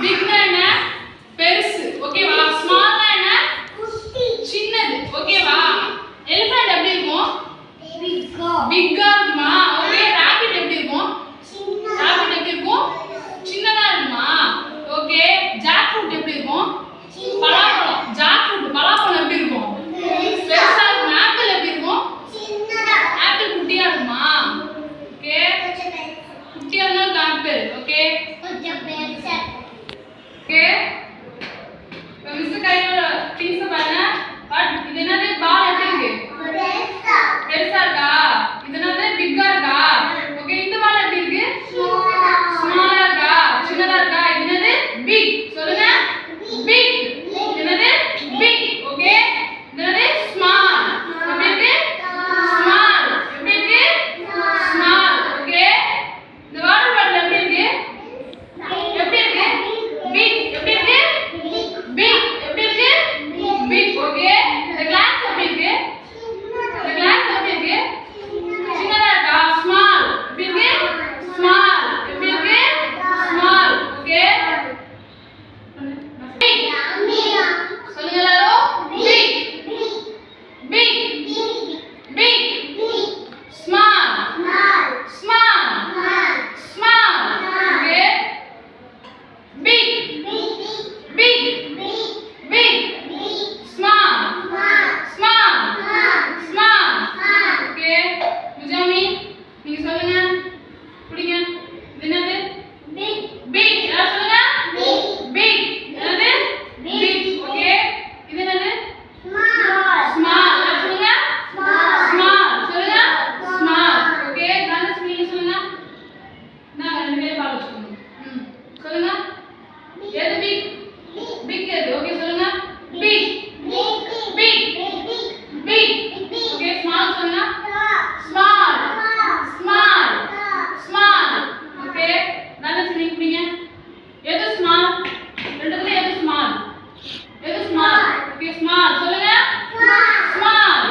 பிக்னா என்ன பெருசு ஓகேவா ஸ்மால்னா என்ன சின்னது ஓகேவா எலிஃபண்ட் எப்படி இருக்கும் பிக்கா இருக்குமா ஓகே ராபிட் எப்படி இருக்கும் ராபிட் எப்படி இருக்கும் சின்னதா இருக்குமா ஓகே ஜாக் ஃப்ரூட் எப்படி இருக்கும் பலாப்பழம் ஜாக் ஃப்ரூட் பலாப்பழம் எப்படி இருக்கும் பெருசா இருக்கும் ஆப்பிள் எப்படி இருக்கும் ஆப்பிள் குட்டியா இருக்குமா ஓகே குட்டியா இருந்தா ஆப்பிள் ஓகே ஓகே மிஸ் கையில திங்ஸ் பாருங்க பட் இது என்னது பால் எப்படி இருக்கு பெருசா இருக்கா இது என்னது பிக்கா இருக்கா ஓகே இந்த பால் எப்படி இருக்கு ஸ்மாலா இருக்கா சின்னதா இருக்கா இது என்னது பிக் சொல்லுங்க பிக் இது என்னது பிக் ஓகே இது என்னது ஸ்மால் எப்படி இருக்கு ஸ்மால் எப்படி இருக்கு ஸ்மால் ஓகே இந்த வாட்டர் பாட்டில் எப்படி இருக்கு எப்படி இருக்கு பிக் எப்படி இருக்கு பிக் எப்படி இருக்கு பிக் ஓகே இந்த கிளாஸ் எப்படி இருக்கு இந்த கிளாஸ் எப்படி இருக்கு சின்னதா இருக்கா ஸ்மால் எப்படி இருக்கு ஸ்மால் எப்படி இருக்கு ஸ்மால் ஓகே சொல்லுங்க எல்லாரும் big big big small small small okay big big big small small small okay Mujami நீங்க சொல்லுங்க புடிங்க இது என்னது பிக் யார் சொல்லுங்க பிக் என்னது பிக் ஓகே இது என்னது ஸ்மால் யார் சொல்லுங்க ஸ்மால் சொல்லுங்க ஸ்மால் ஓகே கணேஷ் நீங்க சொல்லுங்க நான் ரெண்டு பேரும் பால் வச்சுக்கோங்க சொல்லுங்க எது பிக் பிக் எது ஓகே சொல்லுங்க big big big okay small சொல்லுங்க small small small okay Ganesh நீங்க புடிங்க எது ஸ்மால் ரெண்டுத்துல எது ஸ்மால் ஓகே ஸ்மால் சொல்லுங்க small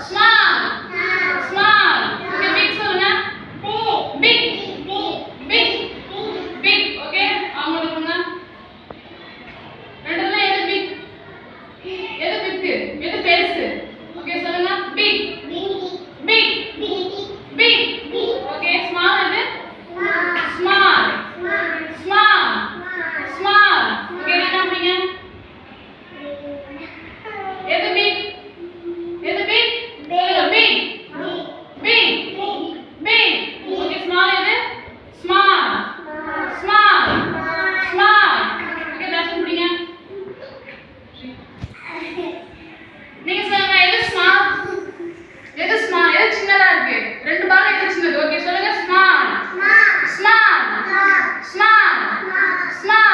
small small okay big சொல்லுங்க பிக் பிக் பிக் ஓகே அவங்களுக்கு கொடுங்க ரெண்டுத்துல எது பிக் எது பிக் எது பெருசு ஓகே சொல்லுங்க big big big okay small எது ஸ்மால் ஸ்மால் ஸ்மால் ஓகே என்ன பண்ணுங்க எது பிக் எது பிக் சொல்லுங்க big big big okay small எது small small small okay Darshan புடிங்க நீங்க சொல்லுங்க எது ஸ்மால் எது சின்னதா இருக்கு ரெண்டு பால் எது சின்னது ஓகே சொல்லுங்க ஸ்மால் ஸ்மால் ஸ்மால் ஸ்மால்